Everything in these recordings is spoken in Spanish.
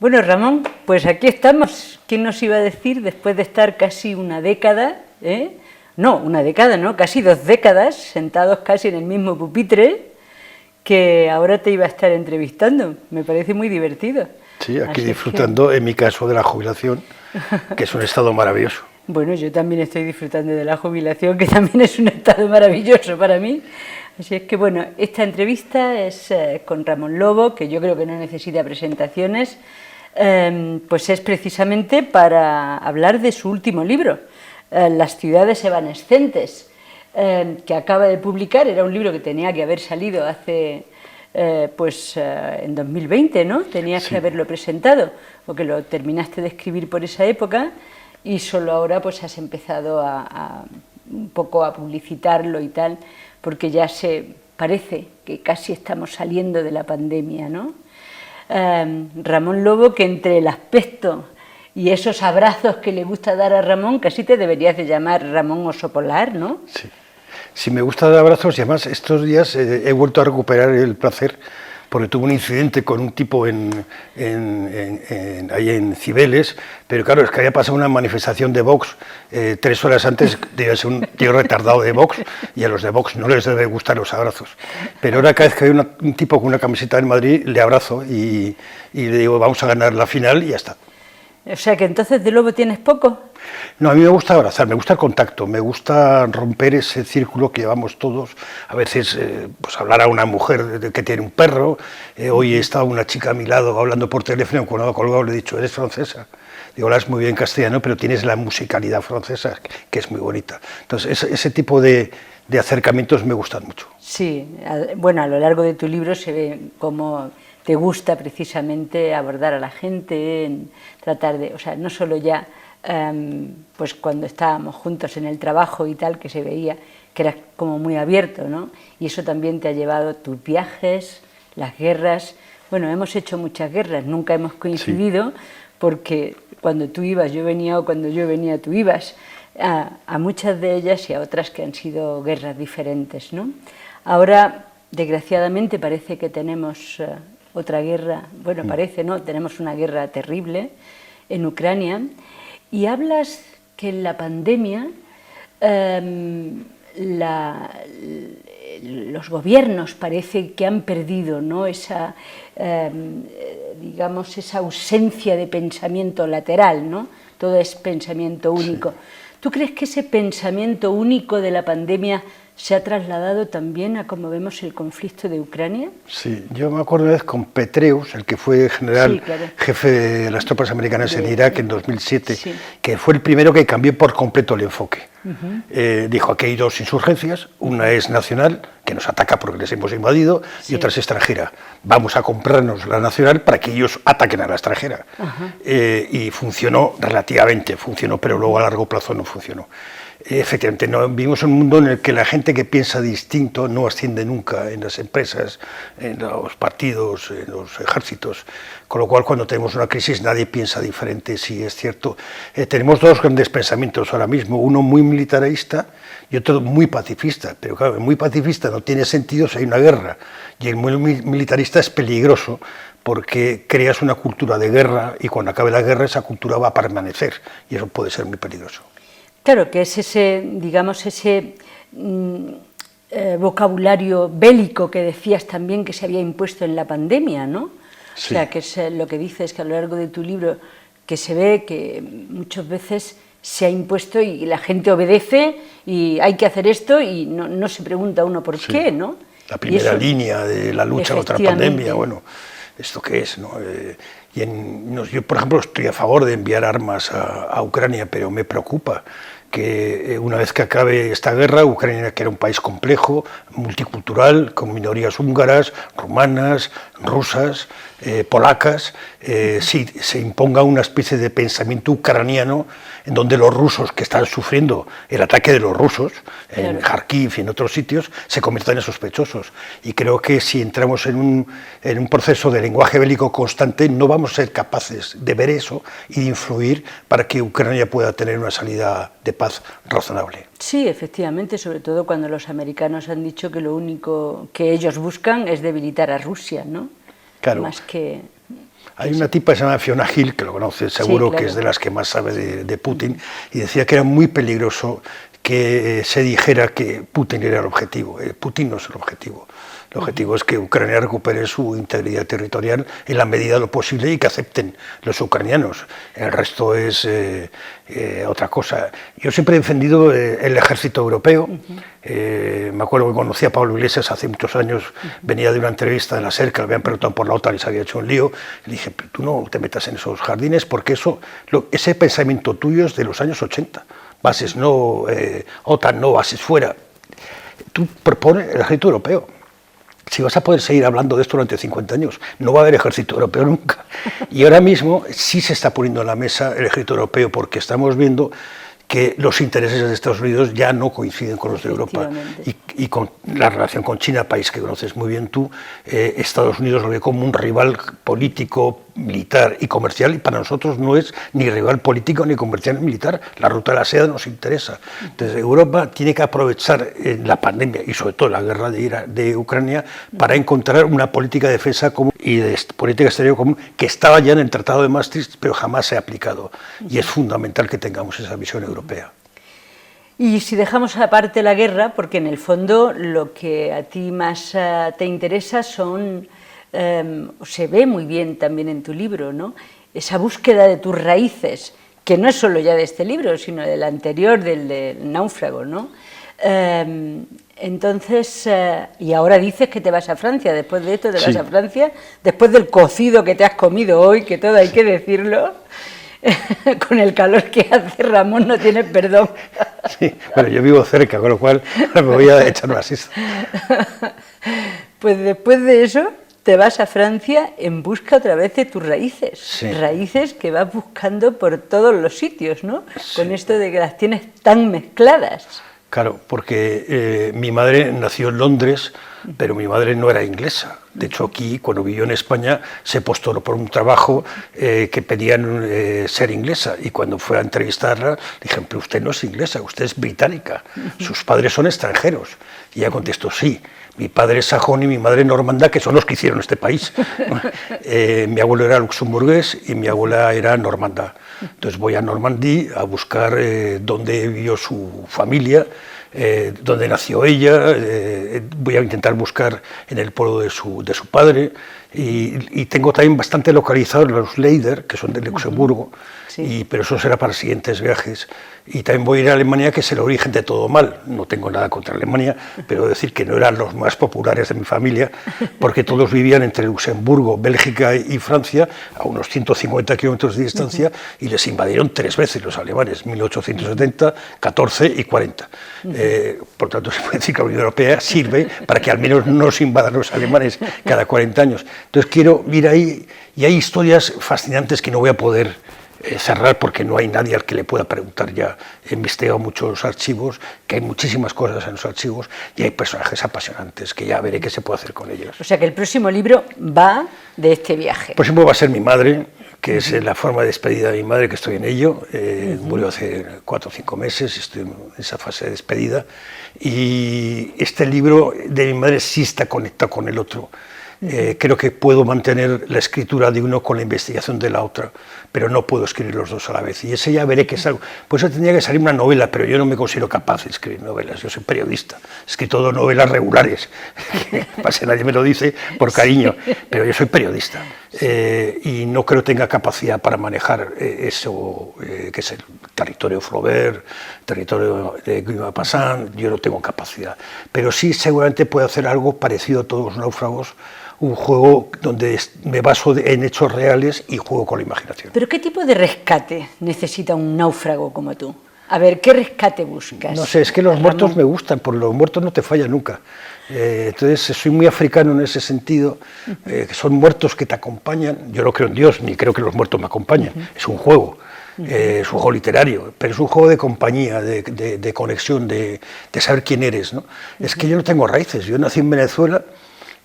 Bueno, Ramón, pues aquí estamos. ¿Quién nos iba a decir, después de estar casi una década, no, una década, no, casi 2 décadas, sentados casi en el mismo pupitre, que ahora te iba a estar entrevistando? Me parece muy divertido. Sí, aquí disfrutando, en mi caso, de la jubilación, que es un estado maravilloso. Bueno, yo también estoy disfrutando de la jubilación, que también es un estado maravilloso para mí. Así es que, bueno, esta entrevista es con Ramón Lobo, que yo creo que no necesita presentaciones, pues es precisamente para hablar de su último libro, Las ciudades evanescentes, que acaba de publicar. Era un libro que tenía que haber salido hace, en 2020, ¿no? Tenías que haberlo presentado, o que lo terminaste de escribir por esa época, y solo ahora pues has empezado a un poco a publicitarlo y tal, porque ya parece que casi estamos saliendo de la pandemia, ¿no? Ramón Lobo, que entre el aspecto y esos abrazos que le gusta dar a Ramón, casi te deberías de llamar Ramón Oso Polar, ¿no? Sí, sí, me gusta dar abrazos, y además estos días he vuelto a recuperar el placer, porque tuve un incidente con un tipo ahí en Cibeles, pero claro, es que había pasado una manifestación de Vox 3 horas antes, debía ser un tío retardado de Vox, y a los de Vox no les debe gustar los abrazos. Pero ahora cada vez que hay un tipo con una camiseta en Madrid, le abrazo y le digo, vamos a ganar la final y ya está. O sea que entonces de Lobo tienes poco. No, a mí me gusta abrazar, me gusta el contacto, me gusta romper ese círculo que llevamos todos. A veces, pues hablar a una mujer que tiene un perro. Hoy estaba una chica a mi lado hablando por teléfono, cuando ha colgado le he dicho, ¿eres francesa? Digo, hablas muy bien castellano, pero tienes la musicalidad francesa, que es muy bonita. Entonces, ese tipo de acercamientos me gustan mucho. Sí, bueno, a lo largo de tu libro se ve cómo te gusta precisamente abordar a la gente, tratar de, o sea, no solo ya pues cuando estábamos juntos en el trabajo y tal, que se veía que eras como muy abierto, ¿no? Y eso también te ha llevado tus viajes, las guerras. Bueno, hemos hecho muchas guerras, nunca hemos coincidido, sí, porque cuando tú ibas yo venía, o cuando yo venía tú ibas, a muchas de ellas, y a otras que han sido guerras diferentes, ¿no? Ahora, desgraciadamente, parece que tenemos otra guerra, bueno, parece, ¿no? Tenemos una guerra terrible en Ucrania, y hablas que en la pandemia los gobiernos parece que han perdido, ¿no? esa, digamos, esa ausencia de pensamiento lateral, ¿no? Todo es pensamiento único. Sí. ¿Tú crees que ese pensamiento único de la pandemia se ha trasladado también a cómo vemos el conflicto de Ucrania? Sí, yo me acuerdo una vez con Petraeus, el que fue general, sí, claro, jefe de las tropas americanas en Irak en 2007, sí, que fue el primero que cambió por completo el enfoque. Dijo, aquí hay 2 insurgencias, una es nacional, que nos ataca porque les hemos invadido, sí, y otra es extranjera. Vamos a comprarnos la nacional para que ellos ataquen a la extranjera. Y funcionó relativamente, pero luego a largo plazo no funcionó. Efectivamente, vivimos en un mundo en el que la gente que piensa distinto no asciende nunca en las empresas, en los partidos, en los ejércitos, con lo cual cuando tenemos una crisis nadie piensa diferente, sí es cierto. Tenemos 2 grandes pensamientos ahora mismo, uno muy militarista y otro muy pacifista, pero claro, el muy pacifista no tiene sentido si hay una guerra, y el muy militarista es peligroso porque creas una cultura de guerra y cuando acabe la guerra esa cultura va a permanecer y eso puede ser muy peligroso. Claro, que es ese, digamos, ese vocabulario bélico que decías también que se había impuesto en la pandemia, ¿no? Sí. O sea, que es lo que dices, que a lo largo de tu libro, que se ve que muchas veces se ha impuesto y la gente obedece y hay que hacer esto y no se pregunta uno por qué, ¿no? La primera línea de la lucha contra la pandemia, bueno, ¿esto qué es, no? Yo, por ejemplo, estoy a favor de enviar armas a Ucrania, pero me preocupa que una vez que acabe esta guerra, Ucrania, que era un país complejo, multicultural, con minorías húngaras, rumanas, rusas, polacas, se imponga una especie de pensamiento ucraniano en donde los rusos que están sufriendo el ataque de los rusos, en Kharkiv y en otros sitios, se conviertan en sospechosos. Y creo que si entramos en un proceso de lenguaje bélico constante, no vamos a ser capaces de ver eso y de influir para que Ucrania pueda tener una salida de paz razonable. Sí, efectivamente, sobre todo cuando los americanos han dicho que lo único que ellos buscan es debilitar a Rusia, ¿no? Claro. Más que... Hay una tipa que se llama Fiona Hill, que lo conoces seguro, sí, claro, que es de las que más sabe de Putin, y decía que era muy peligroso que se dijera que Putin era el objetivo. Putin no es el objetivo. El objetivo es que Ucrania recupere su integridad territorial en la medida de lo posible y que acepten los ucranianos. El resto es otra cosa. Yo siempre he defendido el ejército europeo. Me acuerdo que conocí a Pablo Iglesias hace muchos años, venía de una entrevista de la SER, que le habían preguntado por la OTAN y se había hecho un lío. Le dije, pero tú no te metas en esos jardines porque ese pensamiento tuyo es de los años 80. Bases no, OTAN no, bases fuera. Tú propones el ejército europeo. Si vas a poder seguir hablando de esto durante 50 años, no va a haber ejército europeo nunca. Y ahora mismo sí se está poniendo en la mesa el ejército europeo porque estamos viendo que los intereses de Estados Unidos ya no coinciden con los de Europa. Y con la relación con China, país que conoces muy bien tú, Estados Unidos lo ve como un rival político, militar y comercial, y para nosotros no es ni rival político ni comercial ni militar. La ruta de la seda nos interesa. Entonces Europa tiene que aprovechar la pandemia y sobre todo la guerra de Ucrania para encontrar una política de defensa común y de política exterior común que estaba ya en el Tratado de Maastricht pero jamás se ha aplicado, y es fundamental que tengamos esa visión europea. Y si dejamos aparte la guerra, porque en el fondo lo que a ti más te interesa son, se ve muy bien también en tu libro, ¿no?, esa búsqueda de tus raíces, que no es solo ya de este libro, sino del anterior, del náufrago, ¿no? Entonces, y ahora dices que te vas a Francia, después de esto te vas a Francia, después del cocido que te has comido hoy, que todo hay que decirlo, con el calor que hace, Ramón, no tienes perdón. Sí, bueno, yo vivo cerca, con lo cual me voy a echar una siesta. Pues después de eso te vas a Francia en busca otra vez de tus raíces, raíces que vas buscando por todos los sitios, ¿no? Con esto de que las tienes tan mezcladas. Claro, porque mi madre nació en Londres, pero mi madre no era inglesa. De hecho, aquí, cuando vivió en España, se postuló por un trabajo que pedían ser inglesa. Y cuando fue a entrevistarla, le dijeron, pero usted no es inglesa, usted es británica, sus padres son extranjeros. Y ella contestó, sí, mi padre es sajón y mi madre normanda, que son los que hicieron este país. Mi abuelo era luxemburgués y mi abuela era normanda. Entonces voy a Normandía a buscar dónde vivió su familia, dónde nació ella, voy a intentar buscar en el pueblo de su padre, y tengo también bastante localizados los Leider, que son de Luxemburgo, pero eso será para siguientes viajes. Y también voy a ir a Alemania, que es el origen de todo mal. No tengo nada contra Alemania, pero decir que no eran los más populares de mi familia, porque todos vivían entre Luxemburgo, Bélgica y Francia, a unos 150 kilómetros de distancia, y les invadieron 3 veces los alemanes, 1870, 14 y 40. Por tanto, se puede decir que la Unión Europea sirve para que al menos no se invadan los alemanes cada 40 años. Entonces quiero ir ahí, y hay historias fascinantes que no voy a poder cerrar porque no hay nadie al que le pueda preguntar ya. He investigado muchos archivos, que hay muchísimas cosas en los archivos, y hay personajes apasionantes que ya veré qué se puede hacer con ellos. O sea que el próximo libro va de este viaje. El próximo va a ser mi madre, que es la forma de despedida de mi madre, que estoy en ello. Murió hace 4 o 5 meses, estoy en esa fase de despedida, y este libro de mi madre sí está conectado con el otro. Creo que puedo mantener la escritura de uno con la investigación de la otra, pero no puedo escribir los dos a la vez, y ese ya veré que es algo. Por eso tendría que salir una novela, pero yo no me considero capaz de escribir novelas. Yo soy periodista, he escrito novelas regulares, que nadie me lo dice por cariño, pero yo soy periodista, y no creo que tenga capacidad para manejar eso, que es el territorio Flaubert, territorio de Guy Maupassant. Yo no tengo capacidad, pero sí seguramente puedo hacer algo parecido a Todos los náufragos, un juego donde me baso en hechos reales y juego con la imaginación. ¿Pero qué tipo de rescate necesita un náufrago como tú? A ver, ¿qué rescate buscas? No sé, es que los muertos me gustan, porque los muertos no te fallan nunca. Entonces soy muy africano en ese sentido, que son muertos que te acompañan. Yo no creo en Dios, ni creo que los muertos me acompañen, es un juego. Es un juego literario, pero es un juego de compañía, de conexión, de saber quién eres, ¿no? Es que yo no tengo raíces. Yo nací en Venezuela,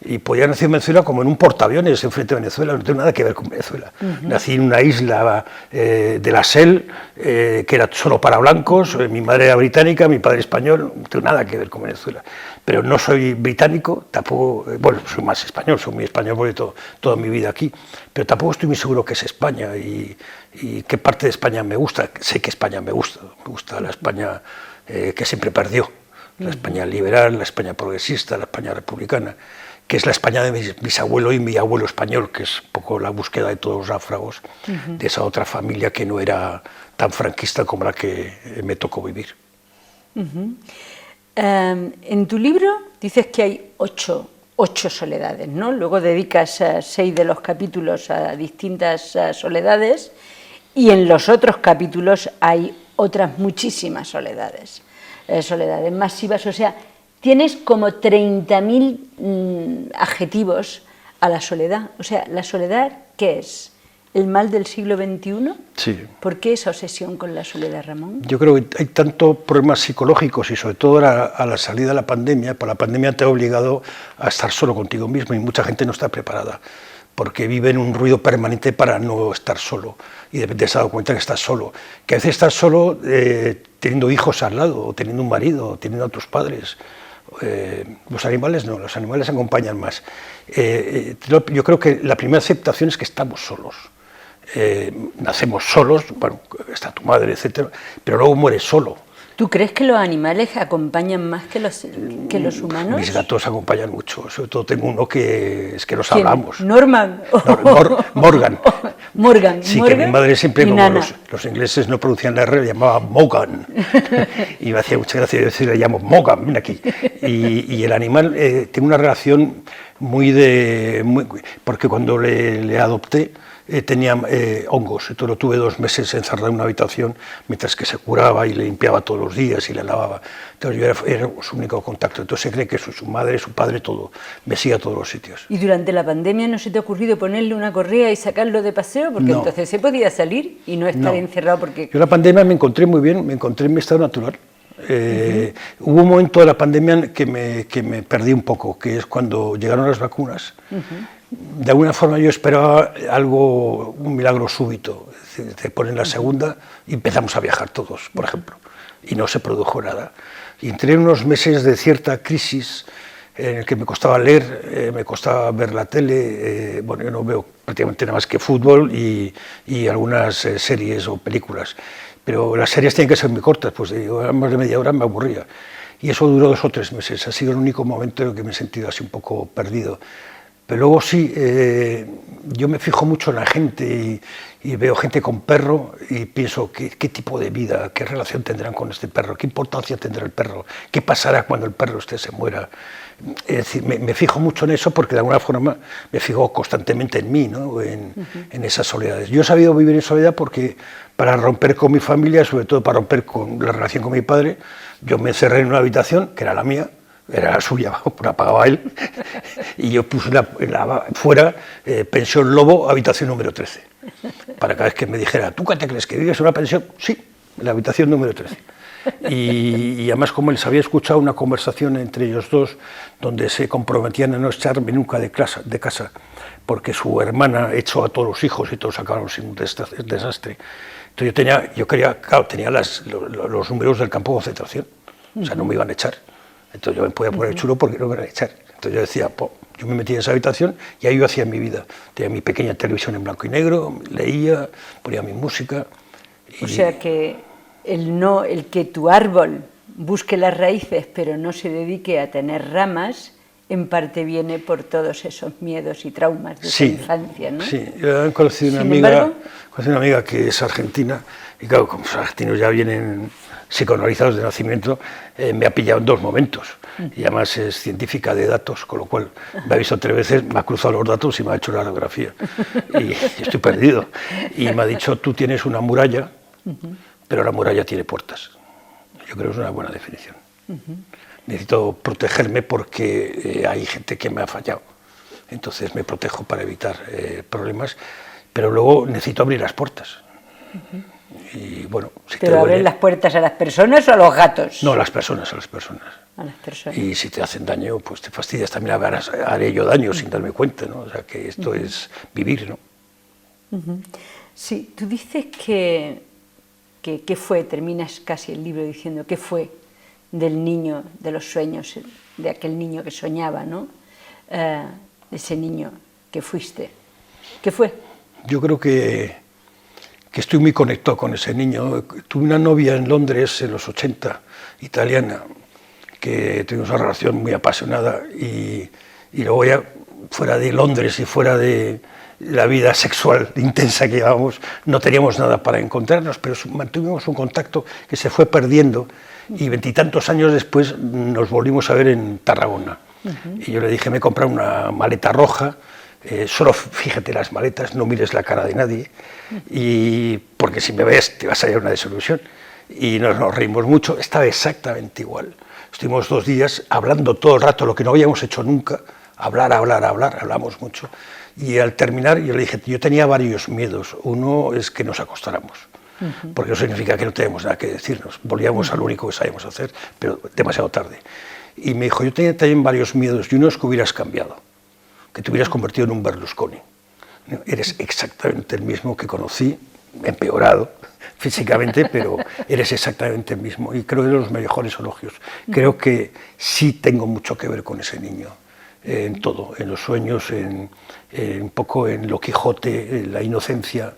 Y podía nacer en Venezuela como en un portaaviones enfrente de Venezuela, no tengo nada que ver con Venezuela. Nací en una isla de la SEL, que era solo para blancos, mi madre era británica, mi padre español, no tengo nada que ver con Venezuela. Pero no soy británico, tampoco, bueno, soy más español, soy muy español porque toda mi vida aquí, pero tampoco estoy muy seguro que es España y qué parte de España me gusta. Sé que España me gusta la España que siempre perdió, la España liberal, la España progresista, la España republicana, que es la España de mi bisabuelo y mi abuelo español, que es un poco la búsqueda de todos los náufragos de esa otra familia que no era tan franquista como la que me tocó vivir. En tu libro dices que hay ocho soledades, ¿no? Luego dedicas 6 de los capítulos a distintas soledades y en los otros capítulos hay otras muchísimas soledades, soledades masivas, o sea, tienes como 30.000 adjetivos a la soledad. O sea, ¿la soledad qué es? ¿El mal del siglo XXI? Sí. ¿Por qué esa obsesión con la soledad, Ramón? Yo creo que hay tantos problemas psicológicos y sobre todo a la salida de la pandemia, pues la pandemia te ha obligado a estar solo contigo mismo y mucha gente no está preparada porque vive en un ruido permanente para no estar solo y de repente se ha dado cuenta que estás solo. Que a veces estás solo teniendo hijos al lado, o teniendo un marido, o teniendo a tus padres. Los animales no, los animales acompañan más. Yo creo que la primera aceptación es que estamos solos. Nacemos solos, bueno, está tu madre, etcétera, pero luego mueres solo. ¿Tú crees que los animales acompañan más que los humanos? Mis gatos acompañan mucho, sobre todo tengo uno que es que nos ¿Quién? hablamos. ¿Norman? Morgan. Morgan. Sí, Morgan, que mi madre siempre, como Nana. los ingleses no pronuncian la R, le llamaba Morgan. Y me hacía mucha gracia decir, le llamo Morgan, ven aquí. Y el animal tiene una relación porque cuando le adopté, tenía hongos, entonces lo tuve 2 meses encerrado en una habitación mientras que se curaba y le limpiaba todos los días y le lavaba. Entonces yo era su único contacto, entonces se cree que su madre, su padre, todo, me sigue a todos los sitios. ¿Y durante la pandemia no se te ha ocurrido ponerle una correa y sacarlo de paseo? Porque No. entonces se podía salir y no estar encerrado porque... Yo en la pandemia me encontré muy bien, me encontré en mi estado natural. Hubo un momento de la pandemia que me perdí un poco, que es cuando llegaron las vacunas. De alguna forma yo esperaba un milagro súbito, es decir, te ponen la segunda y empezamos a viajar todos, por ejemplo, y no se produjo nada. Y entré en unos meses de cierta crisis en el que me costaba leer, me costaba ver la tele, bueno, yo no veo prácticamente nada más que fútbol y algunas series o películas, pero las series tienen que ser muy cortas, pues digo, más de media hora me aburría. Y eso duró 2 o 3 meses, ha sido el único momento en el que me he sentido así un poco perdido. Pero luego sí, yo me fijo mucho en la gente y veo gente con perro y pienso qué tipo de vida, qué relación tendrán con este perro, qué importancia tendrá el perro, qué pasará cuando el perro se muera. Es decir, me fijo mucho en eso porque de alguna forma me fijo constantemente en mí, ¿no? en esas soledades. Yo he sabido vivir en soledad porque para romper con mi familia, sobre todo para romper con la relación con mi padre, yo me encerré en una habitación, que era la mía, era la suya, la pagaba él, y yo puse fuera pensión Lobo, habitación número 13, para cada vez que me dijera, ¿tú qué te crees que vives en una pensión? Sí, en la habitación número 13. Y además, como les había escuchado una conversación entre ellos dos, donde se comprometían a no echarme nunca de casa, porque su hermana echó a todos los hijos y todos acabaron sin un desastre. Entonces tenía los números del campo de concentración, o sea, no me iban a echar. Entonces yo me podía poner chulo porque no me iban a echar. Entonces yo decía, yo me metía en esa habitación y ahí yo hacía mi vida. Tenía mi pequeña televisión en blanco y negro, leía, ponía mi música. O sea que el que tu árbol busque las raíces pero no se dedique a tener ramas, en parte viene por todos esos miedos y traumas de tu infancia, ¿no? Sí, yo he conocido una amiga que es argentina, y claro, como los argentinos ya vienen psicoanalizados de nacimiento, me ha pillado en 2 momentos, y además es científica de datos, con lo cual me ha visto 3 veces, me ha cruzado los datos y me ha hecho la radiografía, y estoy perdido, y me ha dicho, tú tienes una muralla, pero la muralla tiene puertas. Yo creo que es una buena definición. Necesito protegerme porque hay gente que me ha fallado, entonces me protejo para evitar problemas, pero luego necesito abrir las puertas. Y bueno, si ¿Pero abren las puertas a las personas o a los gatos? No, a las personas, a las personas. A las personas. Y si te hacen daño, pues te fastidias, también haré yo daño sin darme cuenta, ¿no? O sea, que esto es vivir, ¿no? Sí, tú dices que fue, terminas casi el libro diciendo, ¿qué fue del niño, de los sueños, de aquel niño que soñaba, ¿no? De ese niño que fuiste. ¿Qué fue? Yo creo que estoy muy conectado con ese niño. Tuve una novia en Londres en los 80, italiana, que tuvimos una relación muy apasionada y luego ya fuera de Londres y fuera de la vida sexual intensa que llevábamos, no teníamos nada para encontrarnos, pero mantuvimos un contacto que se fue perdiendo y 20 y tantos años después nos volvimos a ver en Tarragona. Y yo le dije, me he comprado una maleta roja, solo fíjate las maletas, no mires la cara de nadie, y porque si me ves te vas a llevar una desilusión. Y nos reímos mucho, estaba exactamente igual. Estuvimos 2 días hablando todo el rato, lo que no habíamos hecho nunca, hablamos mucho. Y al terminar yo le dije, yo tenía varios miedos. Uno es que nos acostáramos, porque eso significa que no tenemos nada que decirnos. Volvíamos al único que sabíamos hacer, pero demasiado tarde. Y me dijo, yo tenía también varios miedos, y uno es que hubieras cambiado, que te hubieras convertido en un Berlusconi. Eres exactamente el mismo que conocí, empeorado físicamente, pero eres exactamente el mismo. Y creo que de los mejores elogios. Creo que sí tengo mucho que ver con ese niño. En todo, en los sueños, un poco en lo Quijote, en la inocencia,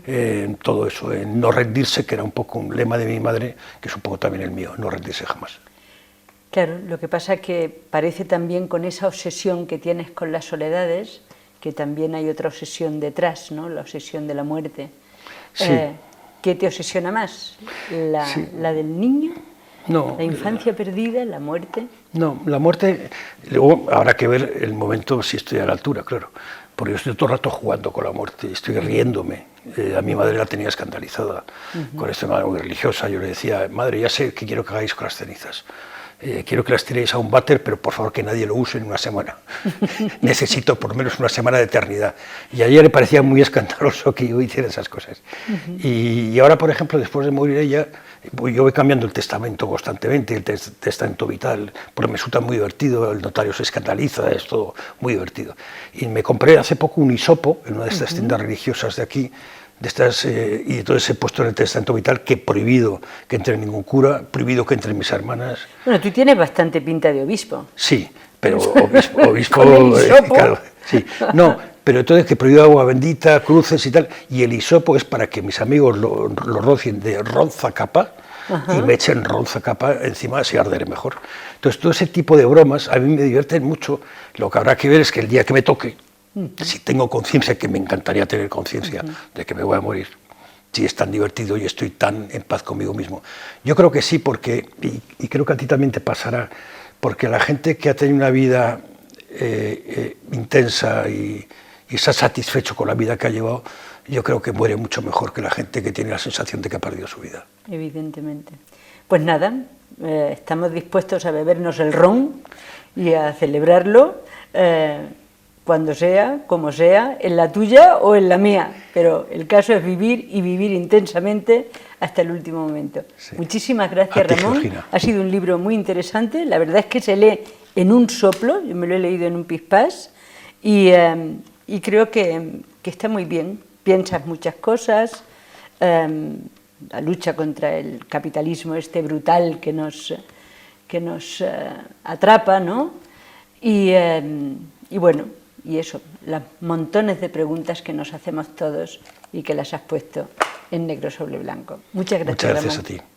en todo eso, en no rendirse, que era un poco un lema de mi madre, que es un poco también el mío, no rendirse jamás. Claro, lo que pasa es que parece también con esa obsesión que tienes con las soledades, que también hay otra obsesión detrás, ¿no? La obsesión de la muerte. Sí. ¿Qué te obsesiona más? ¿La del niño? No. ¿La infancia perdida? ¿La muerte? No, la muerte, luego habrá que ver el momento si estoy a la altura, claro, porque yo estoy todo el rato jugando con la muerte, estoy riéndome. A mi madre la tenía escandalizada con esta madre muy religiosa. Yo le decía, madre, ya sé qué quiero que hagáis con las cenizas. Quiero que las tiréis a un váter, pero por favor que nadie lo use en una semana. Necesito por lo menos una semana de eternidad. Y a ella le parecía muy escandaloso que yo hiciera esas cosas. Y ahora, por ejemplo, después de morir ella, yo voy cambiando el testamento constantemente, el testamento vital, porque me resulta muy divertido, el notario se escandaliza, es todo muy divertido. Y me compré hace poco un hisopo en una de estas tiendas religiosas de aquí, y entonces he puesto en el testamento vital que prohibido que entre ningún cura, prohibido que entren mis hermanas. Bueno, tú tienes bastante pinta de obispo. Sí, pero obispo claro, sí. No, pero entonces que prohibido agua bendita, cruces y tal, y el hisopo es para que mis amigos lo rocien de ronzacapa y me echen ronzacapa encima, así arderé mejor. Entonces todo ese tipo de bromas a mí me divierten mucho. Lo que habrá que ver es que el día que me toque, si tengo conciencia, que me encantaría tener conciencia de que me voy a morir, si es tan divertido y estoy tan en paz conmigo mismo. Yo creo que sí, porque, y creo que a ti también te pasará, porque la gente que ha tenido una vida intensa y está satisfecho con la vida que ha llevado, yo creo que muere mucho mejor que la gente que tiene la sensación de que ha perdido su vida. Evidentemente. Pues nada, estamos dispuestos a bebernos el ron y a celebrarlo, cuando sea, como sea, en la tuya o en la mía, pero el caso es vivir y vivir intensamente hasta el último momento. Sí. Muchísimas gracias, Ramón. Georgina. Ha sido un libro muy interesante, la verdad es que se lee en un soplo, yo me lo he leído en un pispás, y creo que está muy bien, piensas muchas cosas, la lucha contra el capitalismo este brutal que nos atrapa, ¿no? Y bueno, y eso, las montones de preguntas que nos hacemos todos y que las has puesto en negro sobre blanco. Muchas gracias, Muchas gracias Ramón. a ti.